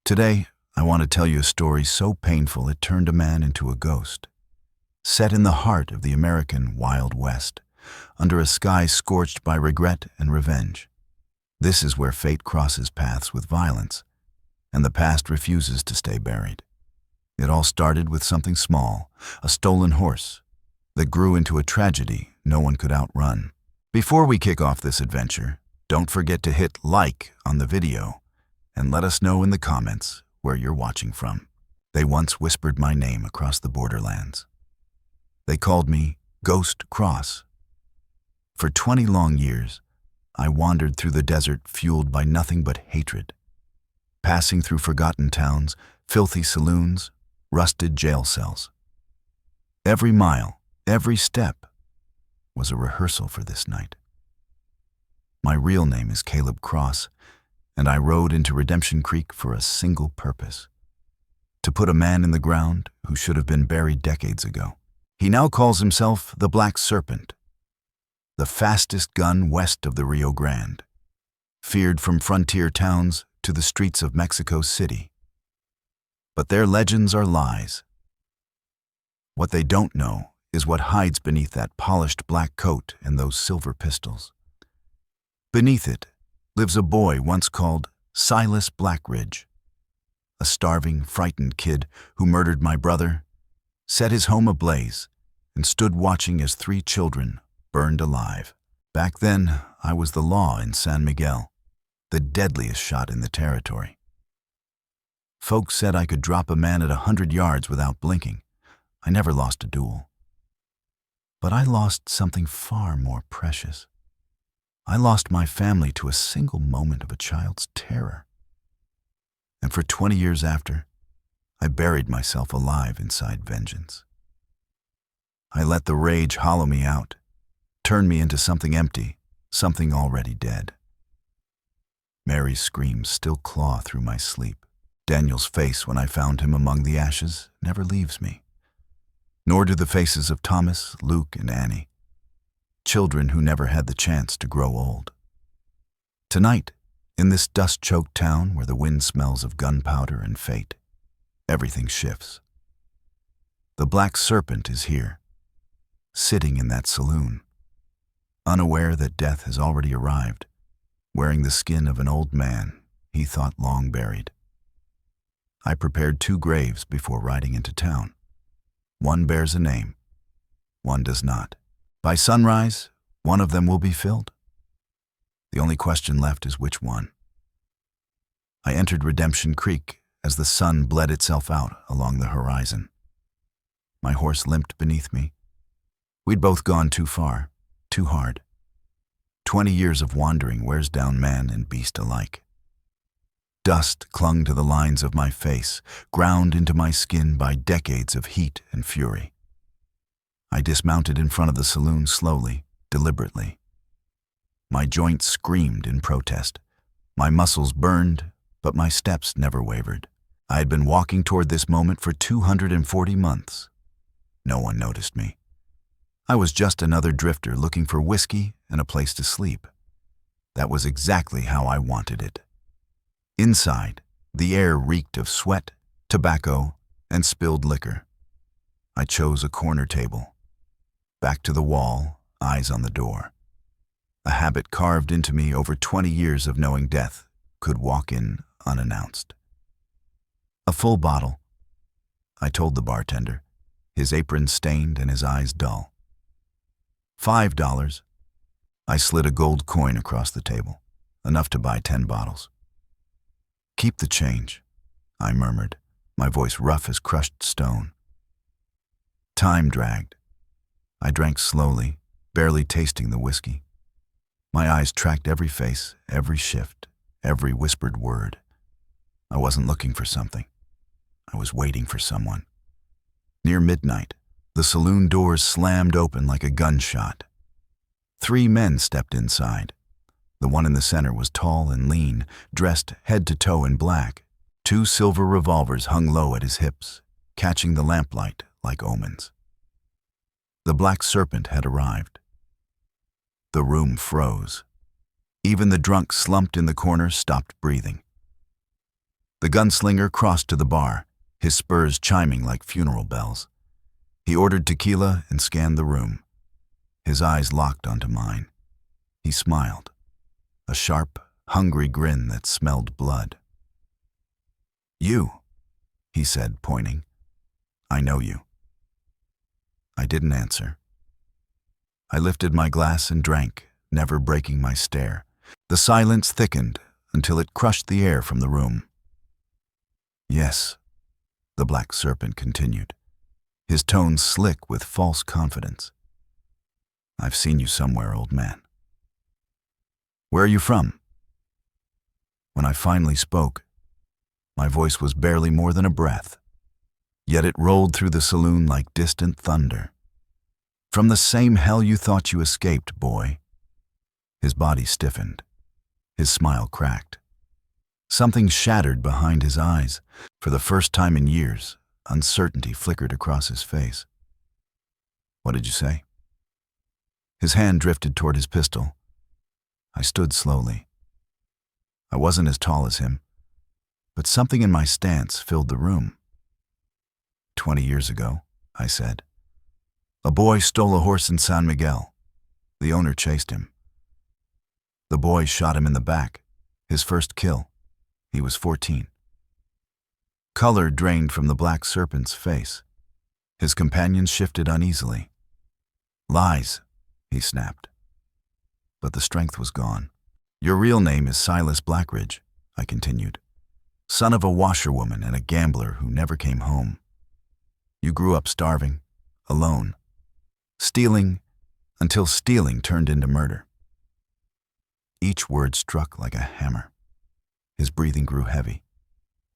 Today, I want to tell you a story so painful it turned a man into a ghost. Set in the heart of the American Wild West, under a sky scorched by regret and revenge. This is where fate crosses paths with violence, and the past refuses to stay buried. It all started with something small, a stolen horse, that grew into a tragedy no one could outrun. Before we kick off this adventure, don't forget to hit like on the video and let us know in the comments where you're watching from. They once whispered my name across the borderlands. They called me Ghost Cross. For 20 long years, I wandered through the desert fueled by nothing but hatred, passing through forgotten towns, filthy saloons, rusted jail cells. Every mile, every step was a rehearsal for this night. My real name is Caleb Cross, and I rode into Redemption Creek for a single purpose: to put a man in the ground who should have been buried decades ago. He now calls himself the Black Serpent, the fastest gun west of the Rio Grande, feared from frontier towns to the streets of Mexico City. But their legends are lies. What they don't know is what hides beneath that polished black coat and those silver pistols. Beneath it lives a boy once called Silas Blackridge, a starving, frightened kid who murdered my brother, set his home ablaze, and stood watching as 3 children burned alive. Back then, I was the law in San Miguel, the deadliest shot in the territory. Folks said I could drop a man at 100 yards without blinking. I never lost a duel. But I lost something far more precious. I lost my family to a single moment of a child's terror. And for 20 years after, I buried myself alive inside vengeance. I let the rage hollow me out, turn me into something empty, something already dead. Mary's screams still claw through my sleep. Daniel's face when I found him among the ashes never leaves me. Nor do the faces of Thomas, Luke, and Annie, children who never had the chance to grow old. Tonight, in this dust-choked town where the wind smells of gunpowder and fate, everything shifts. The Black Serpent is here, sitting in that saloon, unaware that death has already arrived, wearing the skin of an old man he thought long buried. I prepared 2 graves before riding into town. One bears a name, one does not. By sunrise, one of them will be filled. The only question left is which one. I entered Redemption Creek as the sun bled itself out along the horizon. My horse limped beneath me. We'd both gone too far, too hard. 20 years of wandering wears down man and beast alike. Dust clung to the lines of my face, ground into my skin by decades of heat and fury. I dismounted in front of the saloon slowly, deliberately. My joints screamed in protest. My muscles burned, but my steps never wavered. I had been walking toward this moment for 240 months. No one noticed me. I was just another drifter looking for whiskey and a place to sleep. That was exactly how I wanted it. Inside, the air reeked of sweat, tobacco, and spilled liquor. I chose a corner table. Back to the wall, eyes on the door. A habit carved into me over 20 years of knowing death could walk in unannounced. A full bottle, I told the bartender, his apron stained and his eyes dull. $5. I slid a gold coin across the table, enough to buy 10 bottles. Keep the change, I murmured, my voice rough as crushed stone. Time dragged. I drank slowly, barely tasting the whiskey. My eyes tracked every face, every shift, every whispered word. I wasn't looking for something. I was waiting for someone. Near midnight, the saloon doors slammed open like a gunshot. 3 men stepped inside. The one in the center was tall and lean, dressed head to toe in black. 2 silver revolvers hung low at his hips, catching the lamplight like omens. The Black Serpent had arrived. The room froze. Even the drunk slumped in the corner stopped breathing. The gunslinger crossed to the bar, his spurs chiming like funeral bells. He ordered tequila and scanned the room. His eyes locked onto mine. He smiled, a sharp, hungry grin that smelled blood. "You," he said, pointing. "I know you." I didn't answer. I lifted my glass and drank, never breaking my stare. The silence thickened until it crushed the air from the room. "Yes," the black serpent continued, his tone slick with false confidence. "I've seen you somewhere, old man." "Where are you from?" When I finally spoke, my voice was barely more than a breath, yet it rolled through the saloon like distant thunder. "From the same hell you thought you escaped, boy." His body stiffened. His smile cracked. Something shattered behind his eyes. For the first time in years, uncertainty flickered across his face. "What did you say?" His hand drifted toward his pistol. I stood slowly. I wasn't as tall as him, but something in my stance filled the room. 20 years ago," I said. "A boy stole a horse in San Miguel. The owner chased him. The boy shot him in the back, his first kill. He was 14. Color drained from the black serpent's face. His companions shifted uneasily. "Lies," he snapped. But the strength was gone. "Your real name is Silas Blackridge," I continued. "Son of a washerwoman and a gambler who never came home. You grew up starving, alone, stealing until stealing turned into murder." Each word struck like a hammer. His breathing grew heavy.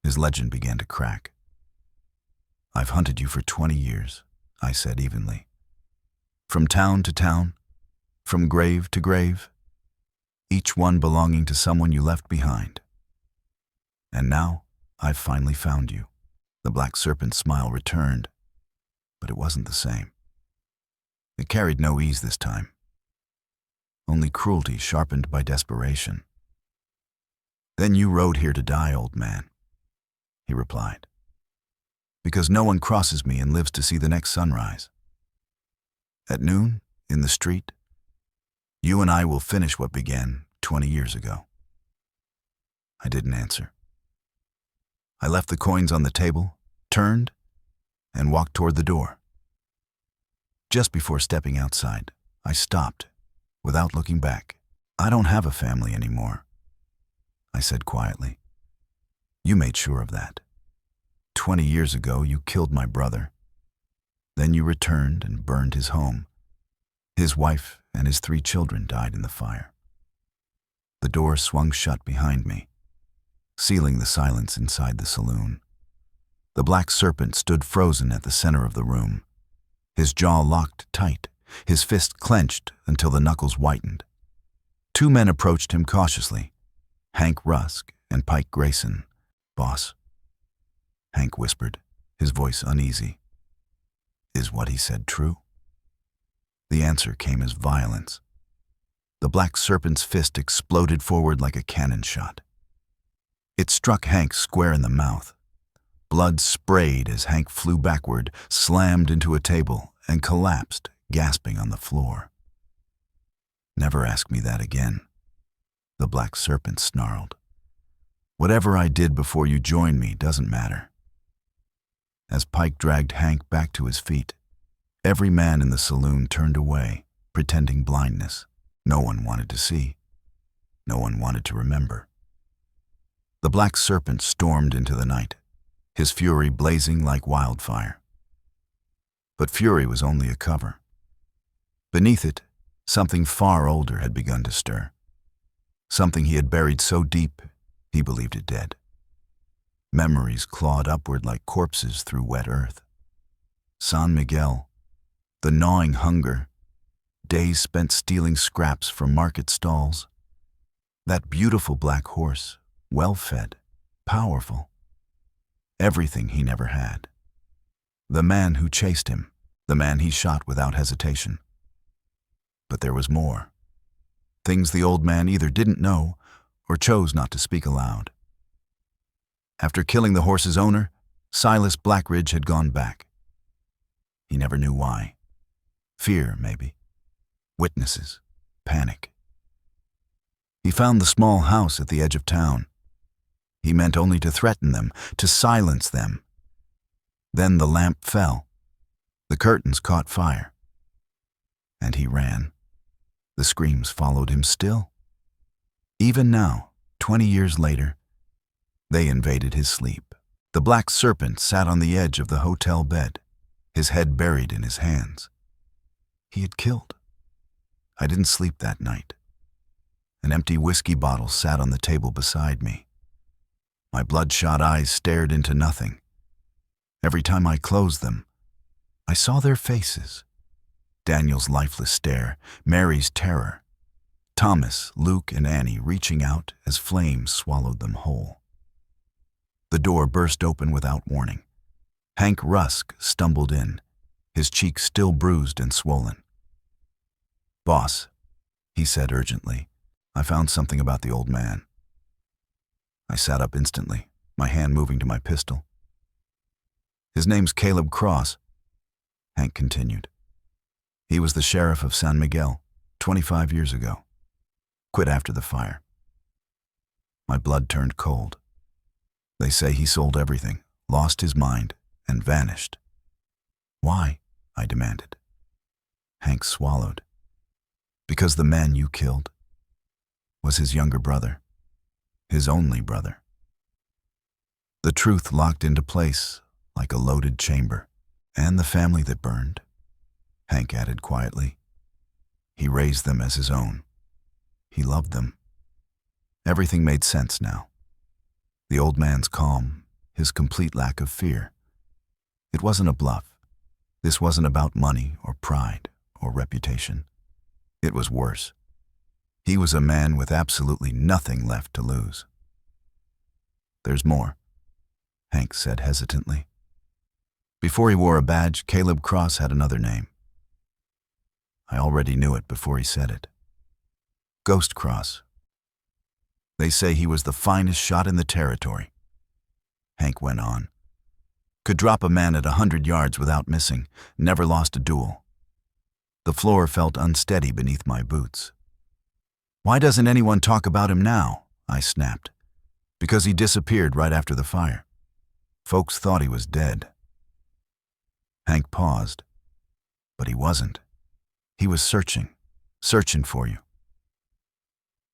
His legend began to crack. "I've hunted you for 20 years, I said evenly. "From town to town, from grave to grave, each one belonging to someone you left behind. And now, I've finally found you." The black serpent's smile returned, but it wasn't the same. It carried no ease this time, only cruelty sharpened by desperation. "Then you rode here to die, old man," he replied. "Because no one crosses me and lives to see the next sunrise. At noon, in the street, you and I will finish what began 20 years ago." I didn't answer. I left the coins on the table, turned, and walked toward the door. Just before stepping outside, I stopped, without looking back. "I don't have a family anymore," I said quietly. "You made sure of that. 20 years ago, you killed my brother. Then you returned and burned his home. His wife and his 3 children died in the fire." The door swung shut behind me, sealing the silence inside the saloon. The black serpent stood frozen at the center of the room, his jaw locked tight, his fist clenched until the knuckles whitened. 2 men approached him cautiously, Hank Rusk and Pike Grayson. "Boss," Hank whispered, his voice uneasy. "Is what he said true?" The answer came as violence. The black serpent's fist exploded forward like a cannon shot. It struck Hank square in the mouth. Blood sprayed as Hank flew backward, slammed into a table, and collapsed, gasping on the floor. "Never ask me that again," the black serpent snarled. "Whatever I did before you joined me doesn't matter." As Pike dragged Hank back to his feet, every man in the saloon turned away, pretending blindness. No one wanted to see. No one wanted to remember. The black serpent stormed into the night, his fury blazing like wildfire. But fury was only a cover. Beneath it, something far older had begun to stir. Something he had buried so deep, he believed it dead. Memories clawed upward like corpses through wet earth. San Miguel, the gnawing hunger, days spent stealing scraps from market stalls. That beautiful black horse, well-fed, powerful. Everything he never had. The man who chased him, the man he shot without hesitation. But there was more. Things the old man either didn't know or chose not to speak aloud. After killing the horse's owner, Silas Blackridge had gone back. He never knew why. Fear, maybe. Witnesses. Panic. He found the small house at the edge of town. He meant only to threaten them, to silence them. Then the lamp fell. The curtains caught fire. And he ran. The screams followed him still. Even now, 20 years later, they invaded his sleep. The black serpent sat on the edge of the hotel bed, his head buried in his hands. He had killed. I didn't sleep that night. An empty whiskey bottle sat on the table beside me. My bloodshot eyes stared into nothing. Every time I closed them, I saw their faces. Daniel's lifeless stare, Mary's terror, Thomas, Luke, and Annie reaching out as flames swallowed them whole. The door burst open without warning. Hank Rusk stumbled in, his cheeks still bruised and swollen. "Boss," he said urgently, "I found something about the old man." I sat up instantly, my hand moving to my pistol. "His name's Caleb Cross," Hank continued. "He was the sheriff of San Miguel 25 years ago. Quit after the fire." My blood turned cold. They say he sold everything, lost his mind, and vanished. "Why?" I demanded. Hank swallowed. "Because the man you killed was his younger brother, his only brother." The truth locked into place like a loaded chamber. "And the family that burned," Hank added quietly. "He raised them as his own. He loved them." Everything made sense now. The old man's calm, his complete lack of fear. It wasn't a bluff. This wasn't about money or pride or reputation. It was worse. He was a man with absolutely nothing left to lose. "There's more," Hank said hesitantly. Before he wore a badge, Caleb Cross had another name. I already knew it before he said it. Ghost Cross. They say he was the finest shot in the territory. Hank went on. Could drop a man at 100 yards without missing, never lost a duel. The floor felt unsteady beneath my boots. "Why doesn't anyone talk about him now?" I snapped. "Because he disappeared right after the fire. Folks thought he was dead." Hank paused. But he wasn't. He was searching for you.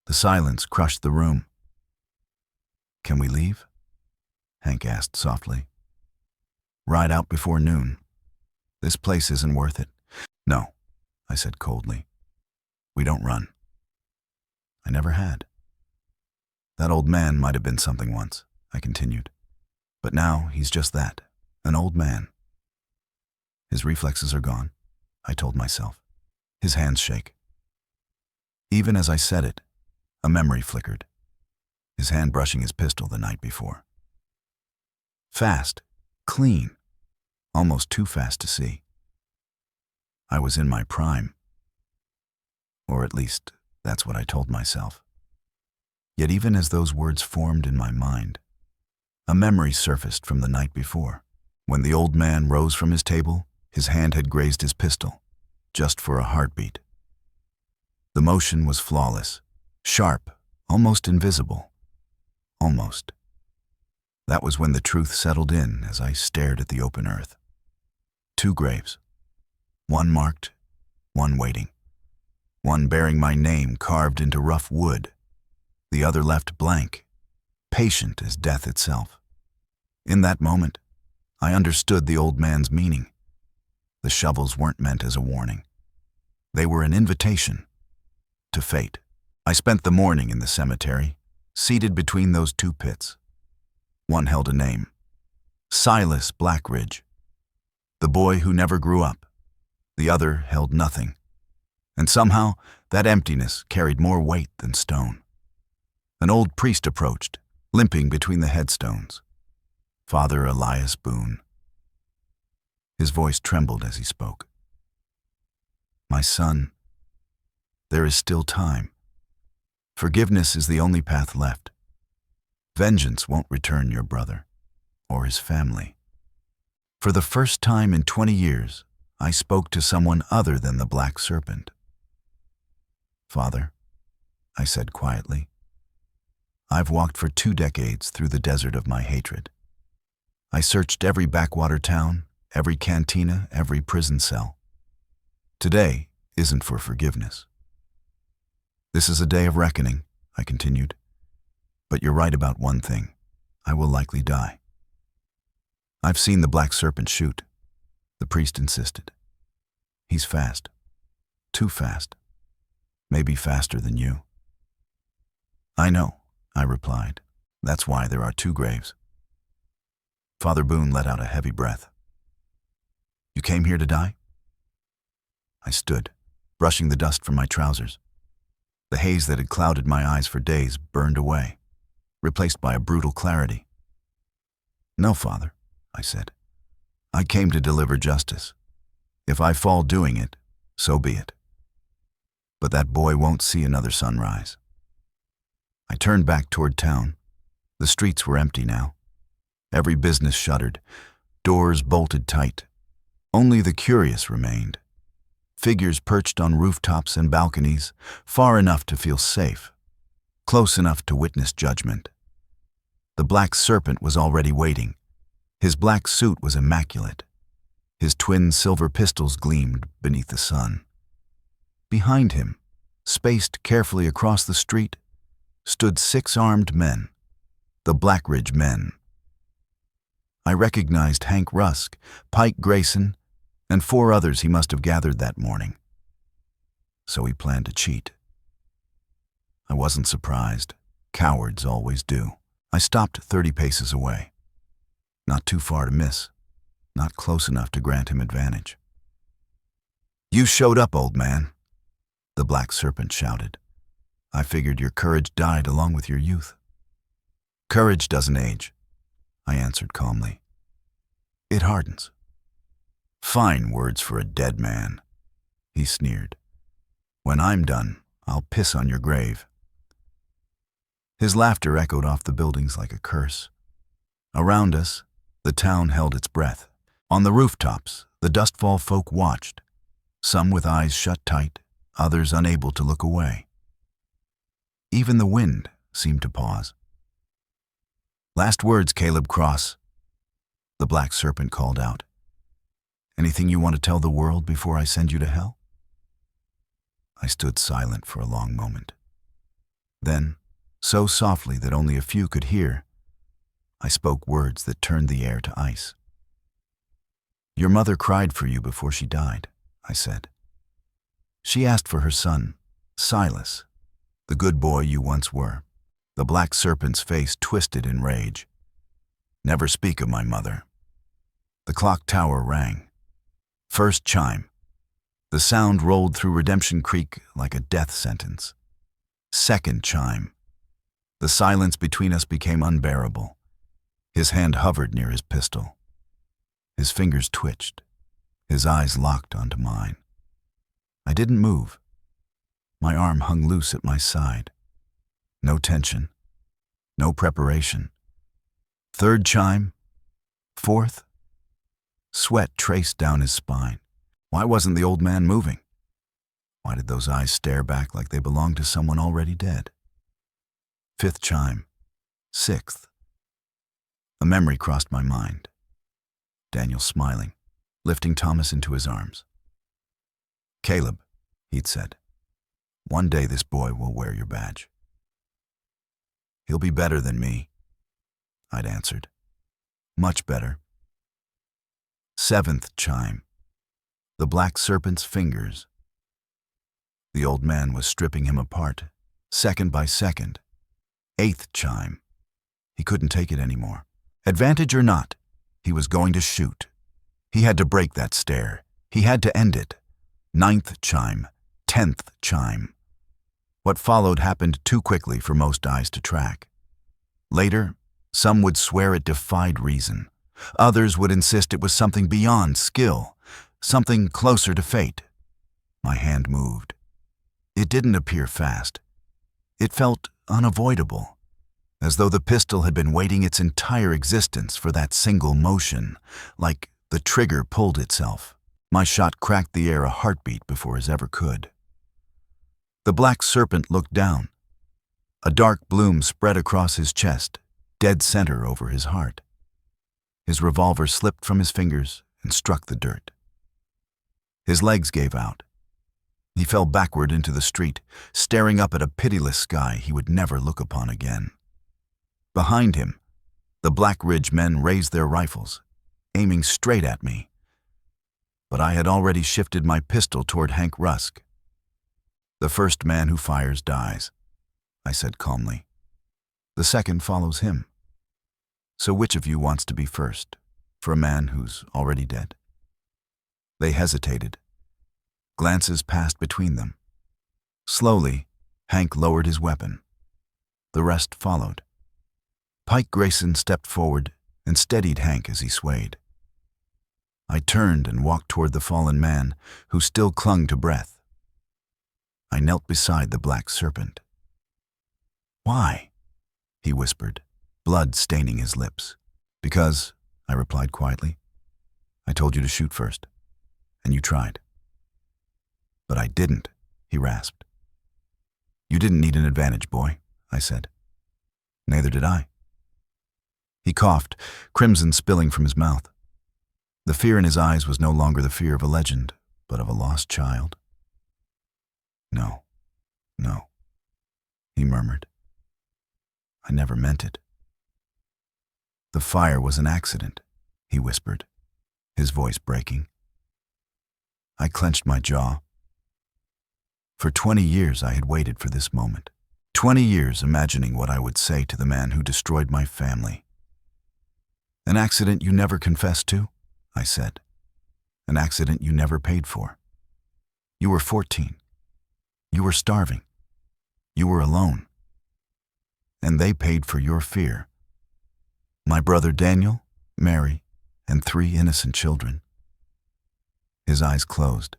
The silence crushed the room. "Can we leave?" Hank asked softly. "Ride out before noon. This place isn't worth it." "No," I said coldly. "We don't run." I never had. "That old man might have been something once," I continued. "But now he's just that, an old man. His reflexes are gone," I told myself. His hands shake. Even as I said it, a memory flickered. His hand brushing his pistol the night before. Fast, clean, almost too fast to see. I was in my prime. Or at least, that's what I told myself. Yet even as those words formed in my mind, a memory surfaced from the night before. When the old man rose from his table, his hand had grazed his pistol, just for a heartbeat. The motion was flawless, sharp, almost invisible. Almost. That was when the truth settled in as I stared at the open earth. 2 graves. One marked, one waiting. One bearing my name carved into rough wood. The other left blank, patient as death itself. In that moment, I understood the old man's meaning. The shovels weren't meant as a warning. They were an invitation to fate. I spent the morning in the cemetery, seated between those 2 pits. One held a name, Silas Blackridge, the boy who never grew up. The other held nothing. And somehow, that emptiness carried more weight than stone. An old priest approached, limping between the headstones. Father Elias Boone. His voice trembled as he spoke. "My son, there is still time. Forgiveness is the only path left. Vengeance won't return your brother or his family. For the first time in 20 years, I spoke to someone other than the black serpent. Father, I said quietly, I've walked for 2 decades through the desert of my hatred. I searched every backwater town, every cantina, every prison cell. Today isn't for forgiveness. This is a day of reckoning, I continued. But you're right about one thing. I will likely die. I've seen the black serpent shoot, the priest insisted. He's fast. Too fast. Maybe faster than you. I know, I replied. That's why there are 2 graves. Father Boone let out a heavy breath. You came here to die? I stood, brushing the dust from my trousers. The haze that had clouded my eyes for days burned away, replaced by a brutal clarity. No, Father, I said. I came to deliver justice. If I fall doing it, so be it. But that boy won't see another sunrise. I turned back toward town. The streets were empty now. Every business shuttered, doors bolted tight. Only the curious remained. Figures perched on rooftops and balconies, far enough to feel safe, close enough to witness judgment. The black serpent was already waiting. His black suit was immaculate. His twin silver pistols gleamed beneath the sun. Behind him, spaced carefully across the street, stood 6 armed men, the Blackridge men. I recognized Hank Rusk, Pike Grayson, and 4 others he must have gathered that morning. So he planned to cheat. I wasn't surprised. Cowards always do. I stopped 30 paces away. Not too far to miss, not close enough to grant him advantage. You showed up, old man, the black serpent shouted. I figured your courage died along with your youth. Courage doesn't age, I answered calmly. It hardens. Fine words for a dead man, he sneered. When I'm done, I'll piss on your grave. His laughter echoed off the buildings like a curse. Around us, the town held its breath. On the rooftops, the dustfall folk watched, some with eyes shut tight, others unable to look away. Even the wind seemed to pause. Last words, Caleb Cross, the black serpent called out. Anything you want to tell the world before I send you to hell? I stood silent for a long moment. Then, so softly that only a few could hear, I spoke words that turned the air to ice. Your mother cried for you before she died, I said. She asked for her son, Silas, the good boy you once were. The black serpent's face twisted in rage. Never speak of my mother. The clock tower rang. First chime. The sound rolled through Redemption Creek like a death sentence. Second chime. The silence between us became unbearable. His hand hovered near his pistol. His fingers twitched. His eyes locked onto mine. I didn't move. My arm hung loose at my side. No tension. No preparation. Third chime. Fourth. Sweat traced down his spine. Why wasn't the old man moving? Why did those eyes stare back like they belonged to someone already dead? Fifth chime. Sixth. A memory crossed my mind. Daniel smiling, lifting Thomas into his arms. Caleb, he'd said, one day this boy will wear your badge. He'll be better than me, I'd answered. Much better. Seventh chime. The black serpent's fingers. The old man was stripping him apart, second by second. Eighth chime. He couldn't take it anymore. Advantage or not, he was going to shoot. He had to break that stare. He had to end it. Ninth chime. 10th chime. What followed happened too quickly for most eyes to track. Later, some would swear it defied reason. Others would insist it was something beyond skill, something closer to fate. My hand moved. It didn't appear fast. It felt unavoidable. as though the pistol had been waiting its entire existence for that single motion, like the trigger pulled itself. My shot cracked the air a heartbeat before his ever could. The black serpent looked down. A dark bloom spread across his chest, dead center over his heart. His revolver slipped from his fingers and struck the dirt. His legs gave out. He fell backward into the street, staring up at a pitiless sky he would never look upon again. Behind him, the Black Ridge men raised their rifles, aiming straight at me. But I had already shifted my pistol toward Hank Rusk. "The first man who fires dies," I said calmly. "The second follows him. So which of you wants to be first, for a man who's already dead?" They hesitated. Glances passed between them. Slowly, Hank lowered his weapon. The rest followed. Pike Grayson stepped forward and steadied Hank as he swayed. I turned and walked toward the fallen man, who still clung to breath. I knelt beside the black serpent. "Why?" he whispered, blood staining his lips. "Because," I replied quietly, "I told you to shoot first, and you tried." "But I didn't," he rasped. "You didn't need an advantage, boy," I said. "Neither did I." He coughed, crimson spilling from his mouth. The fear in his eyes was no longer the fear of a legend, but of a lost child. No, he murmured. "I never meant it." "The fire was an accident," he whispered, his voice breaking. I clenched my jaw. For 20 years I had waited for this moment. 20 years imagining what I would say to the man who destroyed my family. "An accident you never confessed to?" I said. "An accident you never paid for. You were 14. You were starving. You were alone. And they paid for your fear. My brother Daniel, Mary, and 3 innocent children." His eyes closed.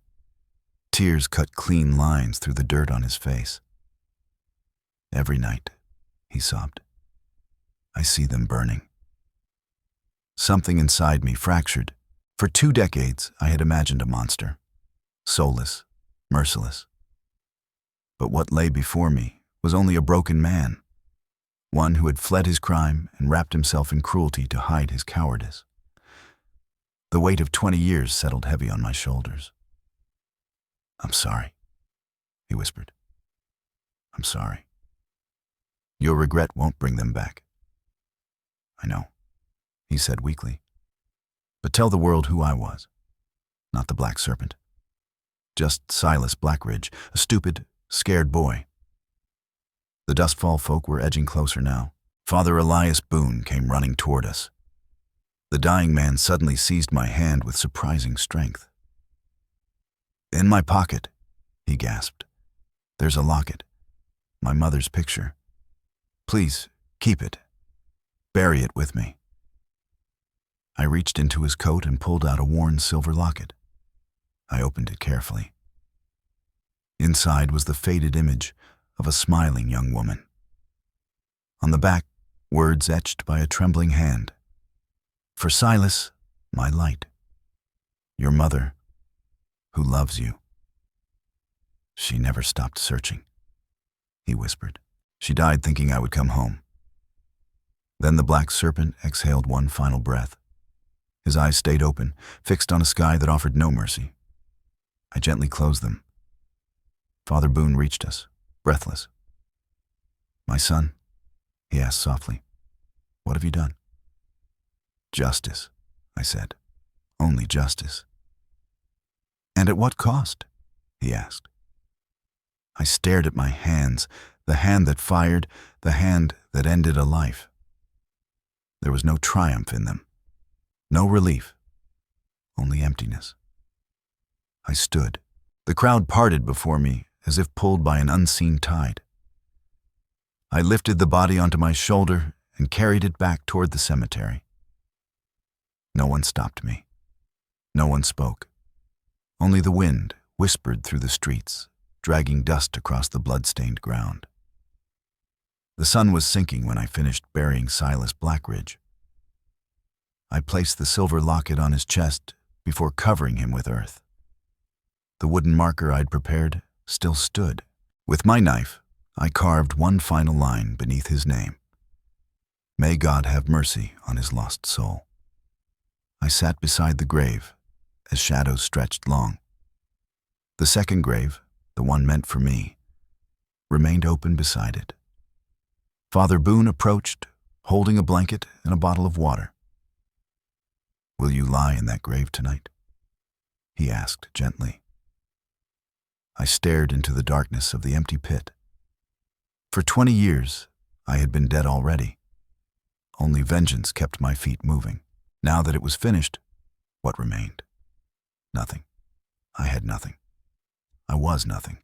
Tears cut clean lines through the dirt on his face. "Every night," he sobbed, "I see them burning." Something inside me fractured. For 2 decades, I had imagined a monster, soulless, merciless. But what lay before me was only a broken man, one who had fled his crime and wrapped himself in cruelty to hide his cowardice. The weight of 20 years settled heavy on my shoulders. "I'm sorry," he whispered. "I'm sorry. Your regret won't bring them back." "I know," he said weakly. "But tell the world who I was. Not the Black Serpent. Just Silas Blackridge, a stupid, scared boy." The Dustfall folk were edging closer now. Father Elias Boone came running toward us. The dying man suddenly seized my hand with surprising strength. "In my pocket," he gasped. "There's a locket. My mother's picture. Please, keep it. Bury it with me." I reached into his coat and pulled out a worn silver locket. I opened it carefully. Inside was the faded image of a smiling young woman. On the back, words etched by a trembling hand. "For Silas, my light. Your mother, who loves you. She never stopped searching," he whispered. "She died thinking I would come home." Then the Black Serpent exhaled one final breath. His eyes stayed open, fixed on a sky that offered no mercy. I gently closed them. Father Boone reached us, breathless. "My son," he asked softly, "what have you done?" "Justice," I said. "Only justice." "And at what cost?" he asked. I stared at my hands, the hand that fired, the hand that ended a life. There was no triumph in them, no relief, only emptiness. I stood. The crowd parted before me as if pulled by an unseen tide. I lifted the body onto my shoulder and carried it back toward the cemetery. No one stopped me. No one spoke. Only the wind whispered through the streets, dragging dust across the blood-stained ground. The sun was sinking when I finished burying Silas Blackridge. I placed the silver locket on his chest before covering him with earth. The wooden marker I'd prepared still stood. With my knife, I carved one final line beneath his name. May God have mercy on his lost soul. I sat beside the grave as shadows stretched long. The second grave, the one meant for me, remained open beside it. Father Boone approached, holding a blanket and a bottle of water. "Will you lie in that grave tonight?" he asked gently. I stared into the darkness of the empty pit. For 20 years, I had been dead already. Only vengeance kept my feet moving. Now that it was finished, what remained? Nothing. I had nothing. I was nothing.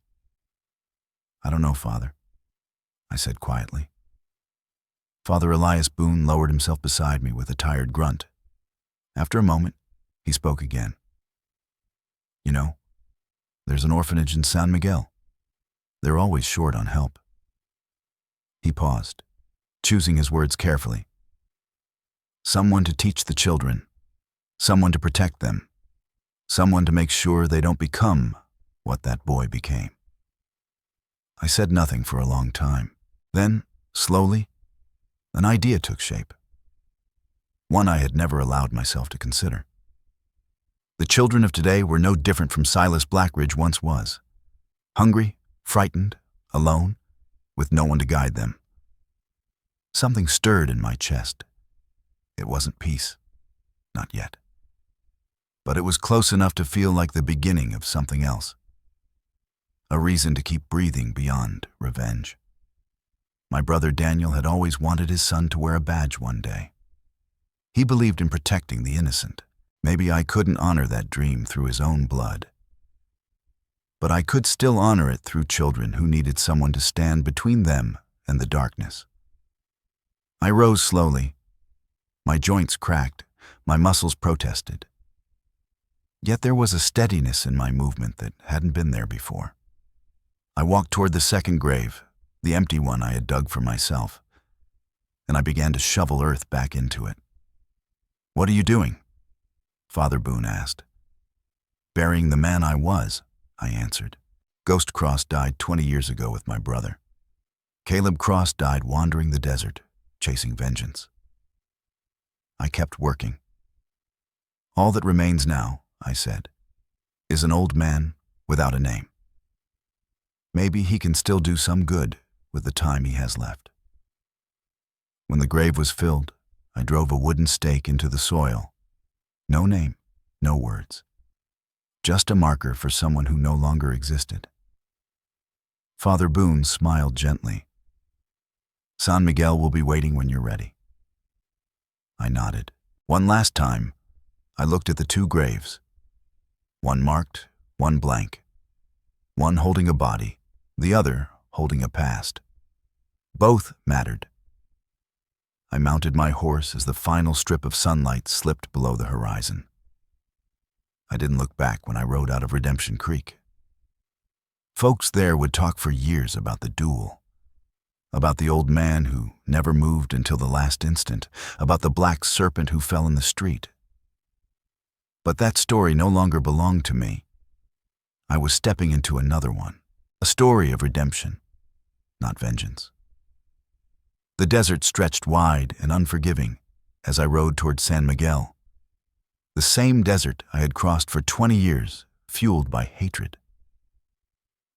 "I don't know, Father," I said quietly. Father Elias Boone lowered himself beside me with a tired grunt. After a moment, he spoke again. "You know, there's an orphanage in San Miguel. They're always short on help." He paused, choosing his words carefully. "Someone to teach the children, someone to protect them, someone to make sure they don't become what that boy became." I said nothing for a long time. Then, slowly, an idea took shape. One I had never allowed myself to consider. The children of today were no different from Silas Blackridge once was. Hungry, frightened, alone, with no one to guide them. Something stirred in my chest. It wasn't peace. Not yet. But it was close enough to feel like the beginning of something else. A reason to keep breathing beyond revenge. My brother Daniel had always wanted his son to wear a badge one day. He believed in protecting the innocent. Maybe I couldn't honor that dream through his own blood. But I could still honor it through children who needed someone to stand between them and the darkness. I rose slowly. My joints cracked, my muscles protested. Yet there was a steadiness in my movement that hadn't been there before. I walked toward the second grave, the empty one I had dug for myself, and I began to shovel earth back into it. "What are you doing?" Father Boone asked. "Burying the man I was," I answered. Ghost Cross died 20 years ago with my brother. Caleb Cross died wandering the desert, chasing vengeance. I kept working. "All that remains now," I said, "is an old man without a name. Maybe he can still do some good with the time he has left." When the grave was filled, I drove a wooden stake into the soil. No name, no words. Just a marker for someone who no longer existed. Father Boone smiled gently. "San Miguel will be waiting when you're ready." I nodded. One last time, I looked at the two graves. One marked, one blank. One holding a body, the other holding a past. Both mattered. I mounted my horse as the final strip of sunlight slipped below the horizon. I didn't look back when I rode out of Redemption Creek. Folks there would talk for years about the duel, about the old man who never moved until the last instant, about the black serpent who fell in the street. But that story no longer belonged to me. I was stepping into another one, a story of redemption, not vengeance. The desert stretched wide and unforgiving as I rode toward San Miguel. The same desert I had crossed for 20 years, fueled by hatred.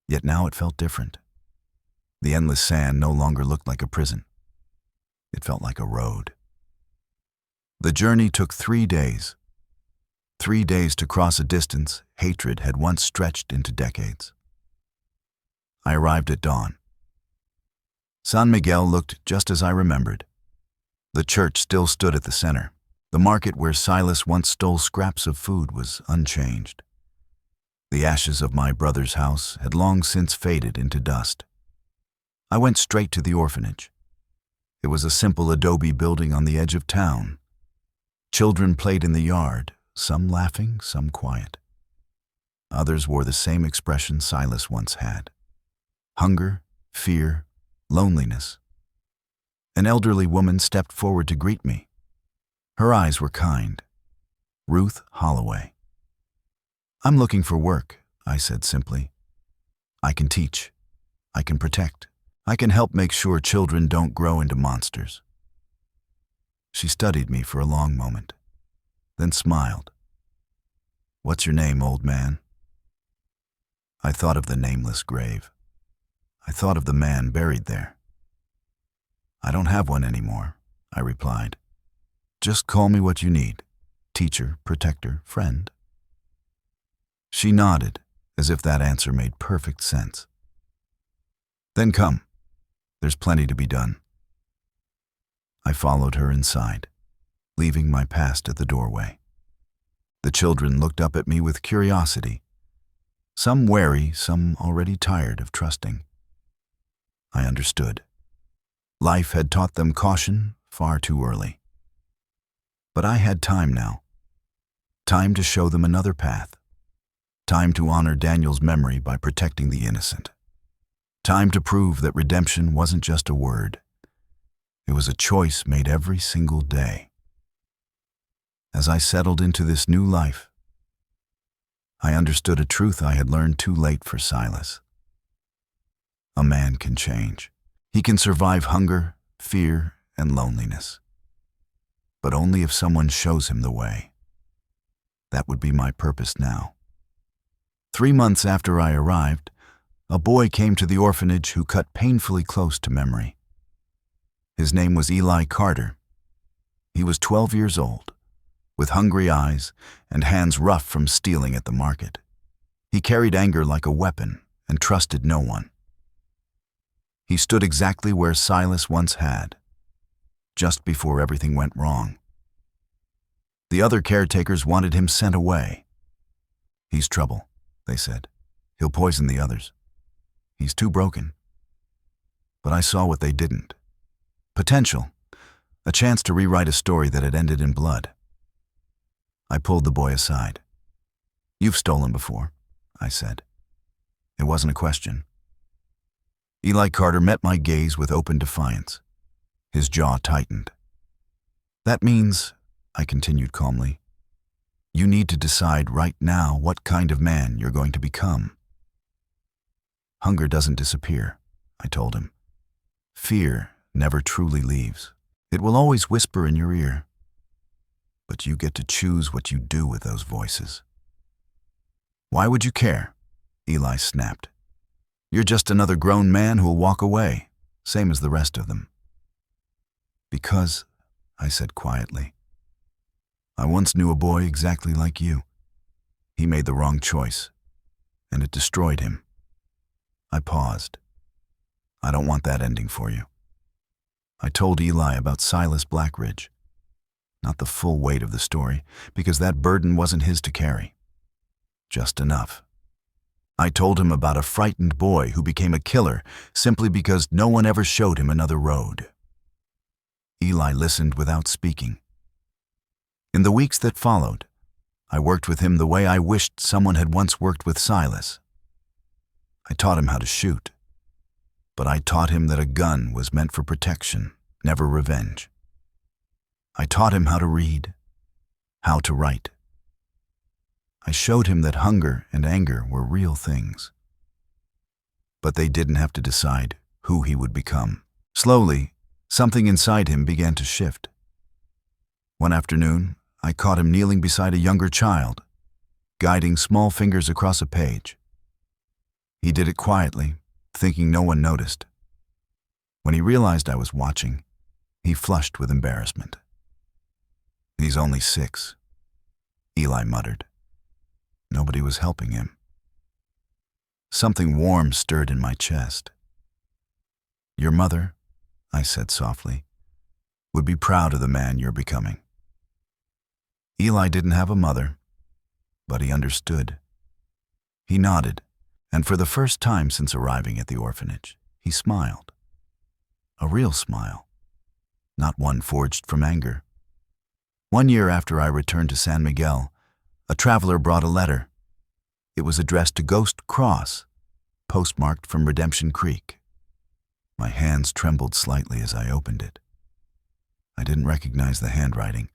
Yet now it felt different. The endless sand no longer looked like a prison. It felt like a road. The journey took 3 days. 3 days to cross a distance hatred had once stretched into decades. I arrived at dawn. San Miguel looked just as I remembered. The church still stood at the center. The market where Silas once stole scraps of food was unchanged. The ashes of my brother's house had long since faded into dust. I went straight to the orphanage. It was a simple adobe building on the edge of town. Children played in the yard, some laughing, some quiet. Others wore the same expression Silas once had. Hunger, fear, loneliness, An elderly woman stepped forward to greet me. Her eyes were kind. Ruth Holloway. "I'm looking for work," I said simply. "I can teach. I can protect. I can help make sure children don't grow into monsters." She studied me for a long moment, then smiled. "What's your name, old man?" I thought of the nameless grave. I thought of the man buried there. "I don't have one anymore," I replied. "Just call me what you need. Teacher, protector, friend." She nodded, as if that answer made perfect sense. "Then come. There's plenty to be done." I followed her inside, leaving my past at the doorway. The children looked up at me with curiosity, some wary, some already tired of trusting. I understood. Life had taught them caution far too early. But I had time now. Time to show them another path. Time to honor Daniel's memory by protecting the innocent. Time to prove that redemption wasn't just a word. It was a choice made every single day. As I settled into this new life, I understood a truth I had learned too late for Silas. A man can change. He can survive hunger, fear, and loneliness. But only if someone shows him the way. That would be my purpose now. 3 months after I arrived, a boy came to the orphanage who cut painfully close to memory. His name was Eli Carter. He was 12 years old, with hungry eyes and hands rough from stealing at the market. He carried anger like a weapon and trusted no one. He stood exactly where Silas once had, just before everything went wrong. The other caretakers wanted him sent away. "He's trouble," they said. "He'll poison the others. He's too broken." But I saw what they didn't. Potential, a chance to rewrite a story that had ended in blood. I pulled the boy aside. "You've stolen before," I said. It wasn't a question. Eli Carter met my gaze with open defiance. His jaw tightened. "That means," I continued calmly, "you need to decide right now what kind of man you're going to become." "Hunger doesn't disappear," I told him. "Fear never truly leaves. It will always whisper in your ear. But you get to choose what you do with those voices." "Why would you care?" Eli snapped. "You're just another grown man who'll walk away, same as the rest of them." "Because," I said quietly, "I once knew a boy exactly like you. He made the wrong choice, and it destroyed him." I paused. "I don't want that ending for you." I told Eli about Silas Blackridge. Not the full weight of the story, because that burden wasn't his to carry. Just enough. I told him about a frightened boy who became a killer simply because no one ever showed him another road. Eli listened without speaking. In the weeks that followed, I worked with him the way I wished someone had once worked with Silas. I taught him how to shoot, but I taught him that a gun was meant for protection, never revenge. I taught him how to read, how to write. I showed him that hunger and anger were real things. But they didn't have to decide who he would become. Slowly, something inside him began to shift. One afternoon, I caught him kneeling beside a younger child, guiding small fingers across a page. He did it quietly, thinking no one noticed. When he realized I was watching, he flushed with embarrassment. "He's only 6, Eli muttered. Nobody was helping him. Something warm stirred in my chest. "Your mother," I said softly, "would be proud of the man you're becoming." Eli didn't have a mother, but he understood. He nodded, and for the first time since arriving at the orphanage, he smiled. A real smile, not one forged from anger. 1 year after I returned to San Miguel, a traveler brought a letter. It was addressed to Ghost Cross, postmarked from Redemption Creek. My hands trembled slightly as I opened it. I didn't recognize the handwriting,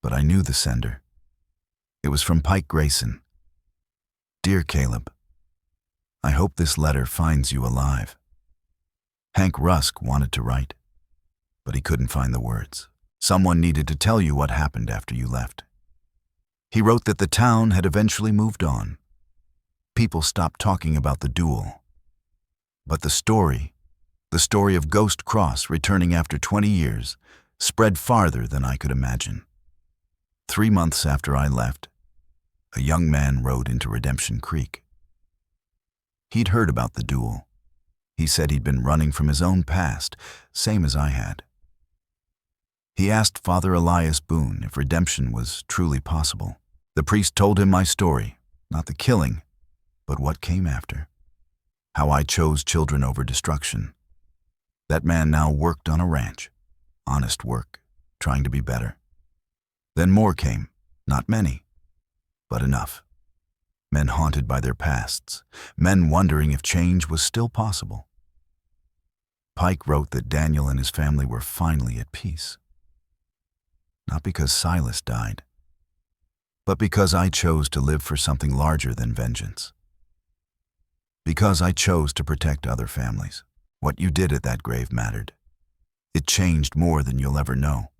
but I knew the sender. It was from Pike Grayson. Dear Caleb, I hope this letter finds you alive. Hank Rusk wanted to write, but he couldn't find the words. Someone needed to tell you what happened after you left. He wrote that the town had eventually moved on. People stopped talking about the duel. But the story of Ghost Cross returning after 20 years, spread farther than I could imagine. 3 months after I left, a young man rode into Redemption Creek. He'd heard about the duel. He said he'd been running from his own past, same as I had. He asked Father Elias Boone if redemption was truly possible. The priest told him my story, not the killing, but what came after. How I chose children over destruction. That man now worked on a ranch. Honest work, trying to be better. Then more came, not many, but enough. Men haunted by their pasts, men wondering if change was still possible. Pike wrote that Daniel and his family were finally at peace. Not because Silas died, but because I chose to live for something larger than vengeance. Because I chose to protect other families. What you did at that grave mattered. It changed more than you'll ever know.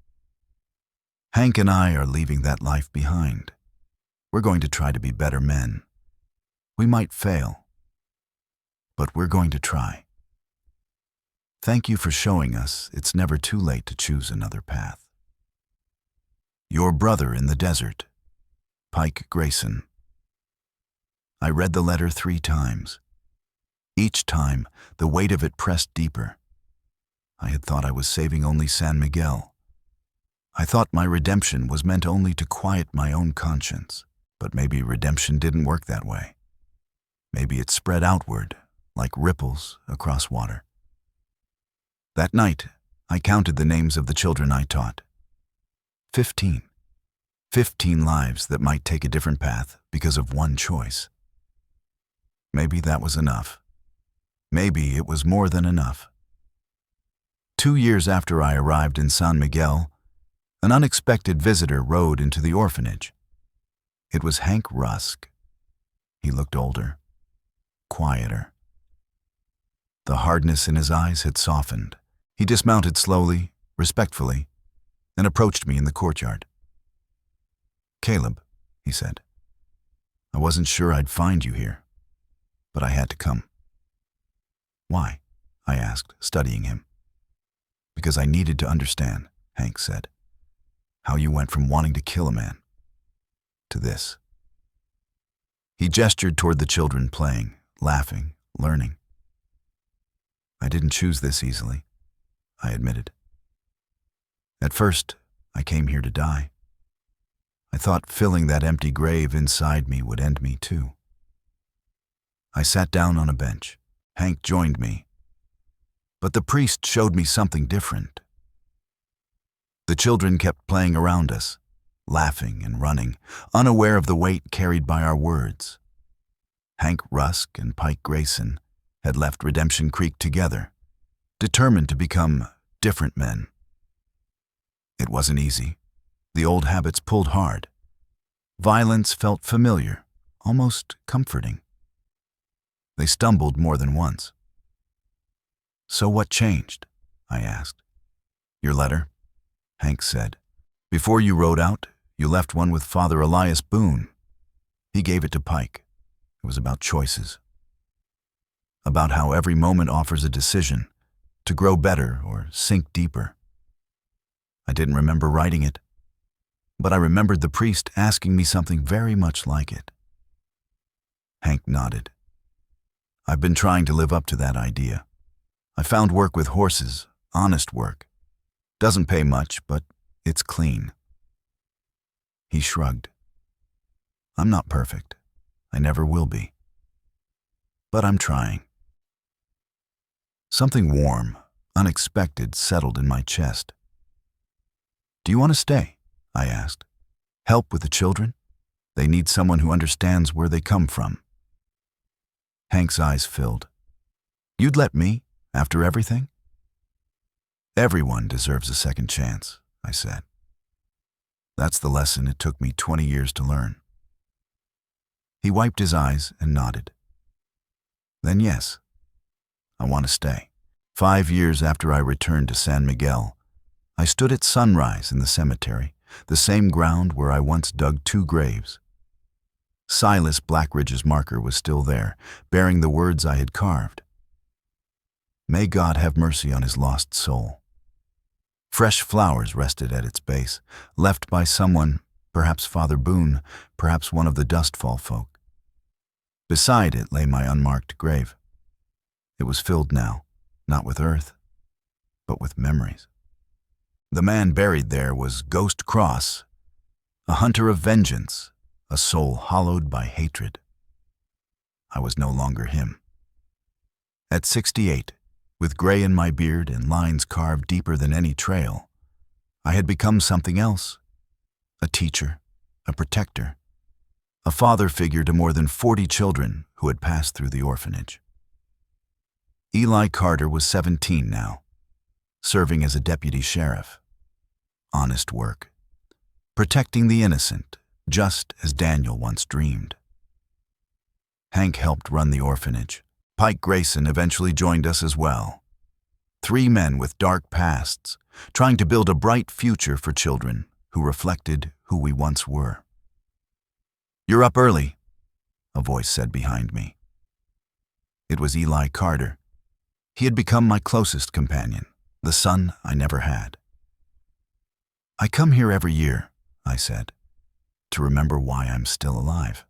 Hank and I are leaving that life behind. We're going to try to be better men. We might fail, but we're going to try. Thank you for showing us it's never too late to choose another path. Your brother in the desert, Pike Grayson. I read the letter 3 times. Each time, the weight of it pressed deeper. I had thought I was saving only San Miguel. I thought my redemption was meant only to quiet my own conscience. But maybe redemption didn't work that way. Maybe it spread outward, like ripples across water. That night, I counted the names of the children I taught. 15. 15 lives that might take a different path because of one choice. Maybe that was enough. Maybe it was more than enough. 2 years after I arrived in San Miguel, an unexpected visitor rode into the orphanage. It was Hank Rusk. He looked older, quieter. The hardness in his eyes had softened. He dismounted slowly, respectfully, and approached me in the courtyard. Caleb, he said, I wasn't sure I'd find you here, but I had to come. Why? I asked, studying him. Because I needed to understand, Hank said, how you went from wanting to kill a man to this. He gestured toward the children playing, laughing, learning. I didn't choose this easily, I admitted. At first, I came here to die. I thought filling that empty grave inside me would end me too. I sat down on a bench. Hank joined me. But the priest showed me something different. The children kept playing around us, laughing and running, unaware of the weight carried by our words. Hank Rusk and Pike Grayson had left Redemption Creek together, determined to become different men. It wasn't easy. The old habits pulled hard. Violence felt familiar, almost comforting. They stumbled more than once. So what changed? I asked. Your letter, Hank said. Before you rode out, you left one with Father Elias Boone. He gave it to Pike. It was about choices. About how every moment offers a decision, to grow better or sink deeper. I didn't remember writing it, but I remembered the priest asking me something very much like it. Hank nodded. I've been trying to live up to that idea. I found work with horses, honest work. Doesn't pay much, but it's clean. He shrugged. I'm not perfect. I never will be. But I'm trying. Something warm, unexpected settled in my chest. Do you want to stay? I asked. Help with the children? They need someone who understands where they come from. Hank's eyes filled. You'd let me, after everything? Everyone deserves a second chance, I said. That's the lesson it took me 20 years to learn. He wiped his eyes and nodded. Then yes, I want to stay. 5 years after I returned to San Miguel, I stood at sunrise in the cemetery, the same ground where I once dug 2 graves. Silas Blackridge's marker was still there, bearing the words I had carved. May God have mercy on his lost soul. Fresh flowers rested at its base, left by someone, perhaps Father Boone, perhaps one of the Dustfall folk. Beside it lay my unmarked grave. It was filled now, not with earth, but with memories. The man buried there was Ghost Cross, a hunter of vengeance, a soul hollowed by hatred. I was no longer him. At 68, with gray in my beard and lines carved deeper than any trail, I had become something else. A teacher, a protector, a father figure to more than 40 children who had passed through the orphanage. Eli Carter was 17 now, serving as a deputy sheriff. Honest work, protecting the innocent, just as Daniel once dreamed. Hank helped run the orphanage. Pike Grayson eventually joined us as well. 3 men with dark pasts, trying to build a bright future for children who reflected who we once were. "You're up early," a voice said behind me. It was Eli Carter. He had become my closest companion, the son I never had. "I come here every year," I said, "to remember why I'm still alive."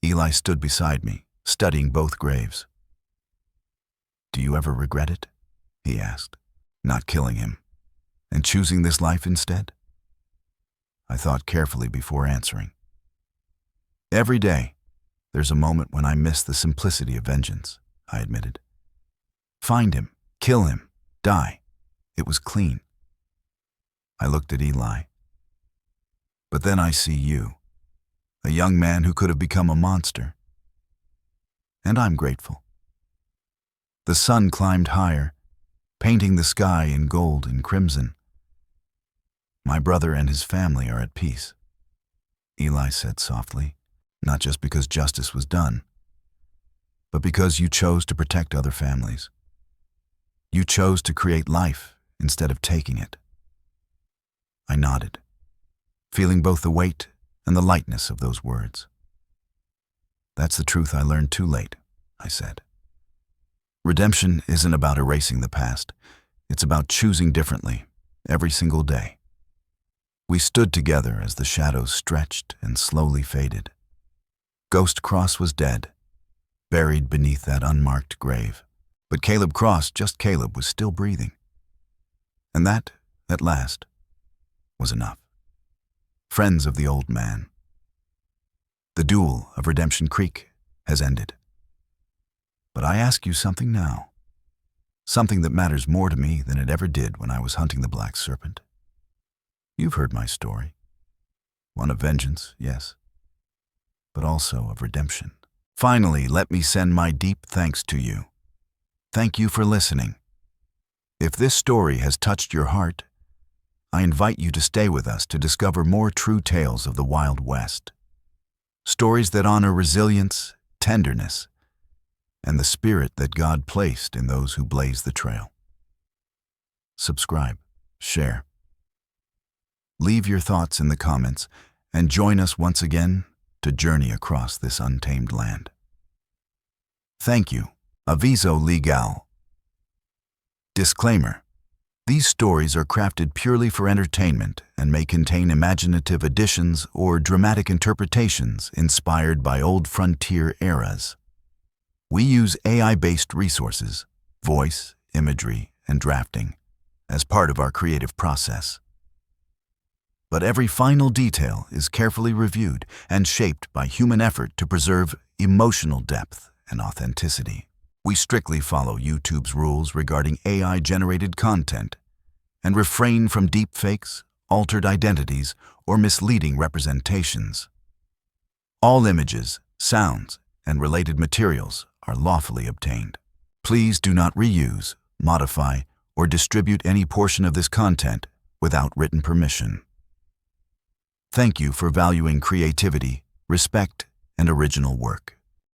Eli stood beside me, studying both graves. "Do you ever regret it?" he asked, "not killing him, and choosing this life instead?" I thought carefully before answering. "Every day, there's a moment when I miss the simplicity of vengeance," I admitted. "Find him, kill him, die. It was clean." I looked at Eli. "But then I see you, a young man who could have become a monster. And I'm grateful." The sun climbed higher, painting the sky in gold and crimson. "My brother and his family are at peace," Eli said softly, "not just because justice was done, but because you chose to protect other families. You chose to create life instead of taking it." I nodded, feeling both the weight and the lightness of those words. "That's the truth I learned too late," I said. "Redemption isn't about erasing the past. It's about choosing differently every single day." We stood together as the shadows stretched and slowly faded. Ghost Cross was dead, buried beneath that unmarked grave. But Caleb Cross, just Caleb, was still breathing. And that, at last, was enough. Friends of the old man. The duel of Redemption Creek has ended. But I ask you something now, something that matters more to me than it ever did when I was hunting the Black Serpent. You've heard my story. One of vengeance, yes, but also of redemption. Finally, let me send my deep thanks to you. Thank you for listening. If this story has touched your heart, I invite you to stay with us to discover more true tales of the Wild West. Stories that honor resilience, tenderness, and the spirit that God placed in those who blaze the trail. Subscribe, share. Leave your thoughts in the comments and join us once again to journey across this untamed land. Thank you. Aviso legal. Disclaimer: these stories are crafted purely for entertainment and may contain imaginative additions or dramatic interpretations inspired by old frontier eras. We use AI-based resources, voice, imagery, and drafting, as part of our creative process. But every final detail is carefully reviewed and shaped by human effort to preserve emotional depth and authenticity. We strictly follow YouTube's rules regarding AI-generated content and refrain from deepfakes, altered identities, or misleading representations. All images, sounds, and related materials are lawfully obtained. Please do not reuse, modify, or distribute any portion of this content without written permission. Thank you for valuing creativity, respect, and original work.